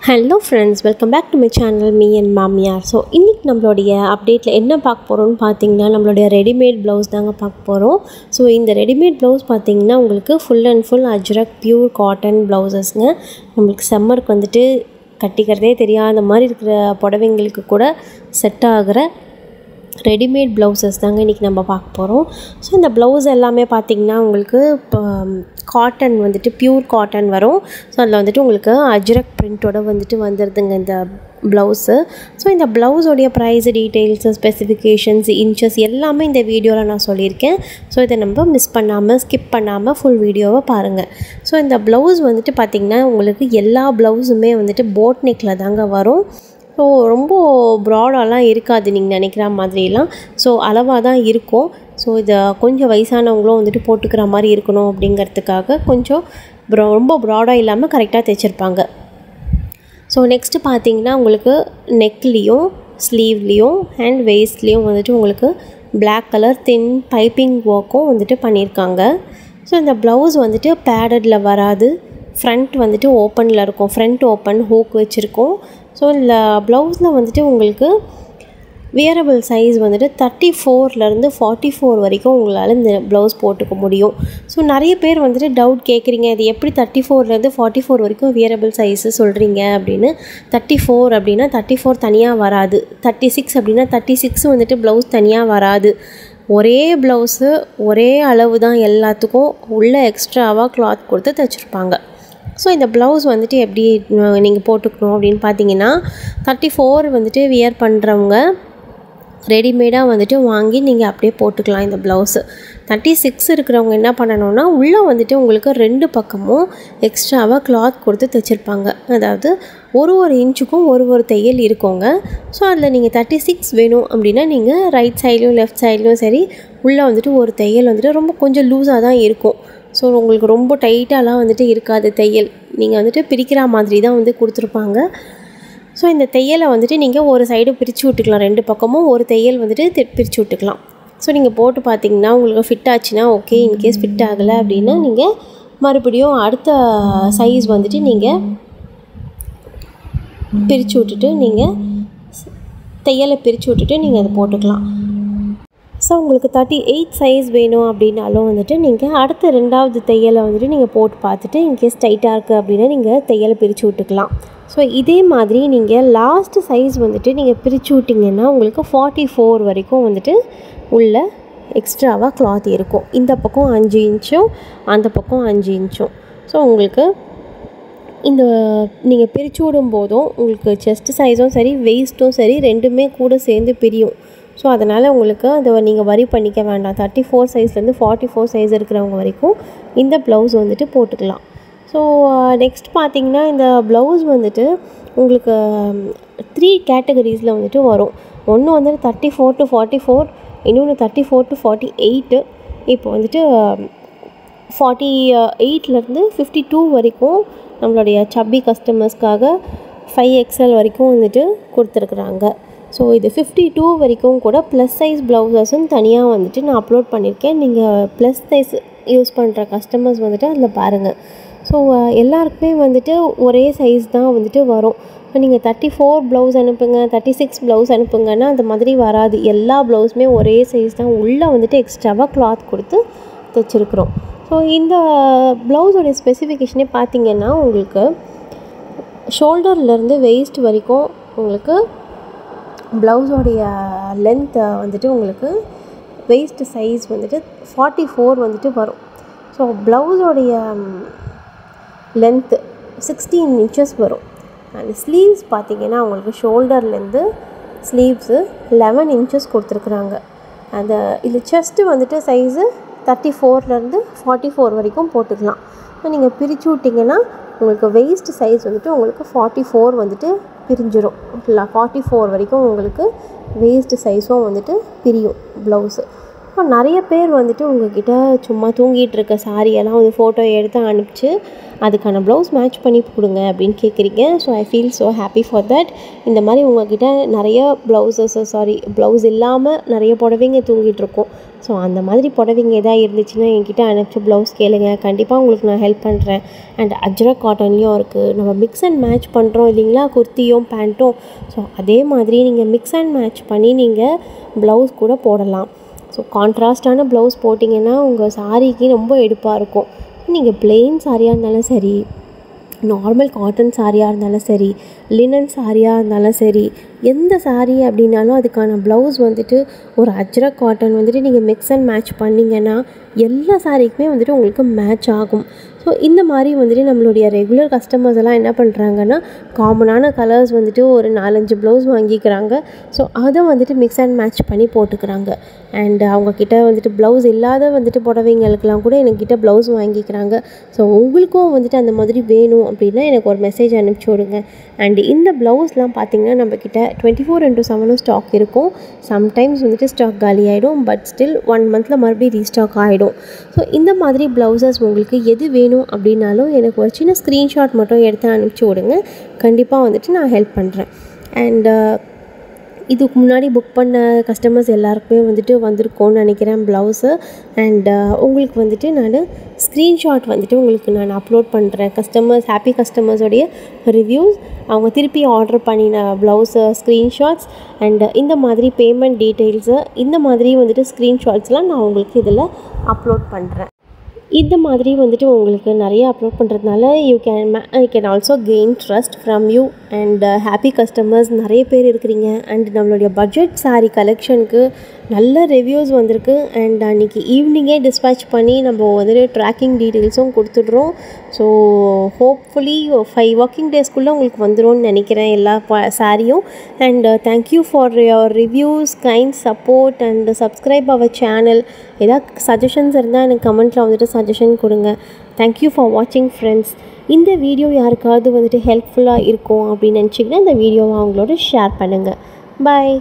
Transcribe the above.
Hello friends, welcome back to my channel Me and Mamiyaar. So இன்னைக்கு நம்மளுடைய அப்டேட்ல என்ன பார்க்க போறோம்னு பாத்தீங்கன்னா நம்மளுடைய ரெடிமேட் ப்ளவுஸ் தாங்க பார்க்க போறோம். ஸோ இந்த ரெடிமேட் ப்ளவுஸ் பாத்தீங்கன்னா உங்களுக்கு full and full Ajrakh pure cotton ப்ளவுசஸ்ங்க. நம்மளுக்கு சம்மருக்கு வந்துட்டு கட்டிக்கிறதே தெரியாத மாதிரி இருக்கிற புடவைங்களுக்கு கூட செட் ஆகிற ரெடிமேட் ப்ளவுசஸ் தாங்க இன்றைக்கி நம்ம பார்க்க போகிறோம். ஸோ இந்த ப்ளவுஸ் எல்லாமே பார்த்திங்கன்னா உங்களுக்கு இப்போ காட்டன் வந்துட்டு பியூர் காட்டன் வரும். ஸோ அதில் வந்துட்டு உங்களுக்கு அஜ்ரக் பிரிண்ட்டோட வந்துட்டு வந்துடுதுங்க இந்த ப்ளவுஸு. ஸோ இந்த ப்ளவுஸோடைய ப்ரைஸு டீட்டெயில்ஸு ஸ்பெசிஃபிகேஷன்ஸ் இன்ச்சஸ் எல்லாமே இந்த வீடியோவில் நான் சொல்லியிருக்கேன். ஸோ இதை நம்ம மிஸ் பண்ணாமல் ஸ்கிப் பண்ணாமல் ஃபுல் வீடியோவை பாருங்கள். ஸோ இந்த ப்ளவுஸ் வந்துட்டு பார்த்திங்கன்னா உங்களுக்கு எல்லா ப்ளவுஸுமே வந்துட்டு போட் நெக்கில் தாங்க வரும். ஸோ ரொம்ப ப்ராடாலாம் இருக்காது நீங்கள் நினைக்கிற மாதிரிலாம். ஸோ அளவாக தான் இருக்கும். ஸோ இதை கொஞ்சம் வயசானவங்களும் வந்துட்டு போட்டுக்கிற மாதிரி இருக்கணும் அப்படிங்கிறதுக்காக கொஞ்சம் ரொம்ப ப்ராடாக இல்லாமல் கரெக்டாக தைச்சிருப்பாங்க. ஸோ நெக்ஸ்ட்டு பார்த்தீங்கன்னா உங்களுக்கு நெக்லேயும் ஸ்லீவ்லேயும் அண்ட் வேஸ்ட்லேயும் வந்துட்டு உங்களுக்கு பிளாக் கலர் தின் பைப்பிங் ஒர்க்கும் வந்துட்டு பண்ணியிருக்காங்க. ஸோ இந்த ப்ளவுஸ் வந்துட்டு பேடடில் வராது. ஃப்ரண்ட் வந்துட்டு ஓப்பனில் இருக்கும். ஃப்ரண்ட் ஓப்பன் ஹூக் வச்சுருக்கோம். ஸோ இந்த ப்ளவுஸில் வந்துட்டு உங்களுக்கு வியரபிள் சைஸ் வந்துட்டு 34லேருந்து 44 வரைக்கும் உங்களால் இந்த ப்ளவுஸ் போட்டுக்க முடியும். ஸோ நிறைய பேர் வந்துட்டு டவுட் கேட்குறீங்க, இது எப்படி 34லேருந்து 44 வரைக்கும் வியரபிள் சைஸு சொல்கிறீங்க அப்படின்னு. 34 அப்படின்னா 34 தனியாக வராது. 36 அப்படின்னா 36 வந்துட்டு ப்ளவுஸ் தனியாக வராது. ஒரே ப்ளவுஸு ஒரே அளவு தான் எல்லாத்துக்கும் உள்ளே எக்ஸ்ட்ராவாக கிளாத் கொடுத்து தைச்சிருப்பாங்க. ஸோ இந்த ப்ளவுஸ் வந்துட்டு எப்படி நீங்கள் போட்டுக்கணும் அப்படின்னு பார்த்தீங்கன்னா 34 வந்துட்டு வியர் பண்ணுறவங்க ரெடிமேடாக வந்துட்டு வாங்கி நீங்கள் அப்படியே போட்டுக்கலாம் இந்த ப்ளவுஸு. 36 இருக்கிறவங்க என்ன பண்ணணும்னா உள்ளே வந்துட்டு உங்களுக்கு 2 பக்கமும் எக்ஸ்ட்ராவாக கிளாத் கொடுத்து தைச்சிருப்பாங்க. அதாவது ஒரு இன்ச்சுக்கும் ஒரு தையல் இருக்குங்க. ஸோ அதில் நீங்கள் 36 வேணும் அப்படின்னா நீங்கள் ரைட் சைட்லையும் லெஃப்ட் சைட்லையும் சரி உள்ளே வந்துட்டு ஒரு தையல் வந்துட்டு ரொம்ப கொஞ்சம் லூஸாக தான் இருக்கும். ஸோ உங்களுக்கு ரொம்ப டைட்டாலாம் வந்துட்டு இருக்காது தையல். நீங்கள் வந்துட்டு பிரிக்கிற மாதிரி தான் வந்து கொடுத்துருப்பாங்க. ஸோ இந்த தையலை வந்துட்டு நீங்கள் ஒரு சைடு பிரித்து விட்டுக்கலாம். 2 பக்கமும் ஒரு தையல் வந்துட்டு பிரித்து விட்டுக்கலாம். ஸோ நீங்கள் போட்டு பார்த்தீங்கன்னா உங்களுக்கு ஃபிட் ஆச்சுன்னா ஓகே. இன்கேஸ் ஃபிட் ஆகலை அப்படின்னா நீங்கள் மறுபடியும் அடுத்த சைஸ் வந்துட்டு நீங்கள் பிரித்து விட்டுட்டு நீங்கள் தையலை பிரித்து விட்டுட்டு நீங்கள் அதை போட்டுக்கலாம். ஸோ உங்களுக்கு 38 சைஸ் வேணும் அப்படின்னாலும் வந்துட்டு நீங்கள் அடுத்த 2வது தையலை வந்துட்டு நீங்கள் போட்டு பார்த்துட்டு இன்கேஸ் டைட்டாக இருக்குது அப்படின்னா நீங்கள் தையலை பிரித்து விட்டுக்கலாம். ஸோ இதே மாதிரி நீங்கள் லாஸ்ட்டு சைஸ் வந்துட்டு நீங்கள் பிரித்து விட்டிங்கன்னா உங்களுக்கு 44 வரைக்கும் வந்துட்டு உள்ள எக்ஸ்ட்ராவாக கிளாத் இருக்கும். இந்த பக்கம் 5 இன்ச்சும் அந்த பக்கம் 5 இன்ச்சும். ஸோ உங்களுக்கு இந்த நீங்கள் பிரித்து விடும்போதும் உங்களுக்கு செஸ்ட் சைஸும் சரி வெயிஸ்ட்டும் சரி ரெண்டுமே கூட சேர்ந்து பிரியும். ஸோ அதனால் உங்களுக்கு அதை நீங்கள் வரி பண்ணிக்க வேண்டாம். 34 சைஸ்லேருந்து 44 சைஸ் இருக்கிறவங்க வரைக்கும் இந்த ப்ளவுஸ் வந்துட்டு போட்டுக்கலாம். ஸோ நெக்ஸ்ட் பார்த்திங்கன்னா இந்த ப்ளவுஸ் வந்துட்டு உங்களுக்கு 3 கேட்டகரிஸில் வந்துட்டு வரும். ஒன்று வந்துட்டு 34 to 44, இன்னொன்று 34 to 48. இப்போ வந்துட்டு 48லேருந்து 52 வரைக்கும் நம்மளுடைய சப்பி கஸ்டமர்ஸ்க்காக 5XL வரைக்கும் வந்துட்டு கொடுத்துருக்குறாங்க. ஸோ இது 52 வரைக்கும் கூட ப்ளஸ் சைஸ் ப்ளவுசஸும் தனியாக வந்துட்டு நான் அப்லோட் பண்ணியிருக்கேன். நீங்கள் ப்ளஸ் சைஸ் யூஸ் பண்ணுற கஸ்டமர்ஸ் வந்துட்டு அதில் பாருங்கள். ஸோ எல்லாருக்குமே வந்துட்டு ஒரே சைஸ் தான் வந்துட்டு வரும். நீங்கள் 34 ப்ளவுஸ் அனுப்புங்க, 36 ப்ளவுஸ் அனுப்புங்கன்னா அந்த மாதிரி வராது. எல்லா ப்ளவுஸுமே ஒரே சைஸ் தான். உள்ளே வந்துட்டு எக்ஸ்ட்ராவாக கிளாத் கொடுத்து தைச்சிருக்குறோம். ஸோ இந்த ப்ளவுஸோடைய ஸ்பெசிஃபிகேஷனே பார்த்திங்கன்னா உங்களுக்கு ஷோல்டர்லேருந்து வெயிஸ்ட் வரைக்கும் உங்களுக்கு ப்ளவுஸோடைய லென்த் வந்துட்டு உங்களுக்கு வெயிஸ்ட் சைஸ் வந்துட்டு 44 வந்துட்டு வரும். ஸோ ப்ளவுஸோடைய லென்த்து 16 இன்ச்சஸ் வரும். அண்ட் ஸ்லீவ்ஸ் பார்த்திங்கன்னா உங்களுக்கு ஷோல்டர்லேருந்து ஸ்லீவ்ஸு 11 இன்ச்சஸ் கொடுத்துருக்குறாங்க. அந்த இது செஸ்ட்டு வந்துட்டு சைஸு 34லேருந்து 44 வரைக்கும் போட்டுக்கலாம். ஸோ நீங்கள் பிரித்து விட்டிங்கன்னா உங்களுக்கு வெயிஸ்ட் சைஸ் வந்துட்டு உங்களுக்கு 44 வந்துட்டு பிரிஞ்சிடும். 44 வரைக்கும் உங்களுக்கு வெயிஸ்ட் சைஸும் வந்துட்டு பிரியும் ப்ளவுஸு. நிறைய பேர் வந்துட்டு உங்ககிட்ட சும்மா தூங்கிட்டு இருக்க சாரியெல்லாம் வந்து ஃபோட்டோ எடுத்து அனுப்பிச்சு அதுக்கான ப்ளவுஸ் மேட்ச் பண்ணி கொடுங்க அப்படின்னு கேட்குறீங்க. So I feel so happy for that. இந்த மாதிரி உங்ககிட்ட நிறைய ப்ளவுஸ் இல்லாமல் நிறைய புடவைங்க தூங்கிட்டுருக்கோம். ஸோ அந்த மாதிரி புடவைங்க எதாவது இருந்துச்சுன்னா என்கிட்ட அனுப்பிச்சு ப்ளவுஸ் கேளுங்க, கண்டிப்பாக உங்களுக்கு நான் ஹெல்ப் பண்ணுறேன். அண்ட் அஜ்ரக் காட்டன்லேயும் இருக்குது. நம்ம மிக்ஸ் அண்ட் மேட்ச் பண்ணுறோம் இல்லைங்களா, குர்த்தியும் பேண்ட்டும். ஸோ அதே மாதிரி நீங்கள் மிக்ஸ் அண்ட் மேட்ச் பண்ணி நீங்கள் ப்ளவுஸ் கூட போடலாம். ஸோ கான்ட்ராஸ்டான ப்ளவுஸ் போட்டிங்கன்னா உங்கள் சாரீக்கு ரொம்ப எடுப்பாக இருக்கும். நீங்கள் பிளெயின் சாரியாக இருந்தாலும் சரி, நார்மல் காட்டன் சாரியாக இருந்தாலும் சரி, லினன் சாரியாக இருந்தாலும் சரி, எந்த சாரீ அப்படின்னாலும் அதுக்கான ப்ளவுஸ் வந்துட்டு ஒரு அஜ்ரக் காட்டன் வந்துட்டு நீங்கள் மிக்ஸ் அண்ட் மேட்ச் பண்ணிங்கன்னா எல்லா சாரீக்குமே வந்துட்டு உங்களுக்கு மேட்ச் ஆகும். ஸோ இந்த மாதிரி வந்துட்டு நம்மளுடைய ரெகுலர் கஸ்டமர்ஸ் எல்லாம் என்ன பண்ணுறாங்கன்னா காமனான கலர்ஸ் வந்துட்டு ஒரு 4-5 ப்ளவுஸ் வாங்கிக்கிறாங்க. ஸோ அதை வந்துட்டு மிக்ஸ் அண்ட் மேட்ச் பண்ணி போட்டுக்கிறாங்க. அண்ட் அவங்கக்கிட்ட வந்துட்டு ப்ளவுஸ் இல்லாத வந்துட்டு புடவைங்களுக்கெல்லாம் கூட என்கிட்ட ப்ளவுஸ் வாங்கிக்கிறாங்க. ஸோ உங்களுக்கும் வந்துட்டு அந்த மாதிரி வேணும் அப்படின்னா எனக்கு ஒரு மெசேஜ் அனுப்பிச்சி விடுங்க. அண்ட் இந்த ப்ளவுஸ்லாம் பார்த்திங்கன்னா நம்மக்கிட்ட 24/7 ஸ்டாக் இருக்கும். சம்டைம்ஸ் வந்துட்டு ஸ்டாக் காலி ஆகிடும், பட் ஸ்டில் 1 மந்தில் மறுபடியும் ரீஸ்டாக் ஆகிடும். ஸோ இந்த மாதிரி ப்ளவுசஸ் உங்களுக்கு எது வேணும் அப்படின்னாலும் எனக்கு ஒரு சின்ன ஸ்க்ரீன்ஷாட் மட்டும் எடுத்து அனுப்பிச்சி விடுங்க. கண்டிப்பாக வந்துட்டு நான் ஹெல்ப் பண்ணுறேன். அண்ட் இதுக்கு முன்னாடி புக் பண்ண கஸ்டமர்ஸ் எல்லாருக்குமே வந்துட்டு வந்திருக்கோன்னு நினைக்கிறேன் ப்ளவுஸு. அண்ட் உங்களுக்கு வந்துட்டு நான் ஸ்க்ரீன்ஷாட் வந்துட்டு உங்களுக்கு நான் அப்லோட் பண்ணுறேன். ஹாப்பி கஸ்டமர்ஸோடைய ரிவ்யூஸ், அவங்க திருப்பி ஆர்டர் பண்ணின ப்ளவுஸு ஸ்க்ரீன்ஷாட்ஸ் அண்ட் இந்த மாதிரி பேமெண்ட் டீட்டெயில்ஸு, இந்த மாதிரி வந்துட்டு ஸ்க்ரீன்ஷாட்ஸ்லாம் நான் உங்களுக்கு இதில் அப்லோட் பண்ணுறேன். இந்த மாதிரி வந்துட்டு உங்களுக்கு நிறைய அப்லோட் பண்ணுறதுனால I can also gain trust from you. And happy customers நிறைய பேர் இருக்கிறீங்க. அண்ட் நம்மளுடைய பட்ஜெட் சாரீ கலெக்ஷனுக்கு நல்ல ரிவ்யூஸ் வந்திருக்கு. அண்ட் அன்றைக்கி ஈவினிங்கே டிஸ்பேச் பண்ணி நம்ம வந்துட்டு ட்ராக்கிங் டீட்டெயில்ஸும் கொடுத்துட்றோம். ஸோ ஹோப்ஃபுல்லி 5 ஒர்க்கிங் டேஸ்க்குள்ளே உங்களுக்கு வந்துடும்னு நினைக்கிறேன் எல்லா சாரியும். And thank you for your reviews, kind support and subscribe our channel. ஏதாவது சஜஷன்ஸ் இருந்தால் எனக்கு கமெண்ட்டில் வந்துட்டு சஜஷன் கொடுங்க. தேங்க்யூ ஃபார் வாட்சிங் ஃப்ரெண்ட்ஸ். இந்த வீடியோ யாருக்காவது வந்துட்டு ஹெல்ப்ஃபுல்லாக இருக்கும் அப்படின்னு நினச்சிங்கன்னா இந்த வீடியோவை அவங்களோட ஷேர் பண்ணுங்கள். பாய்.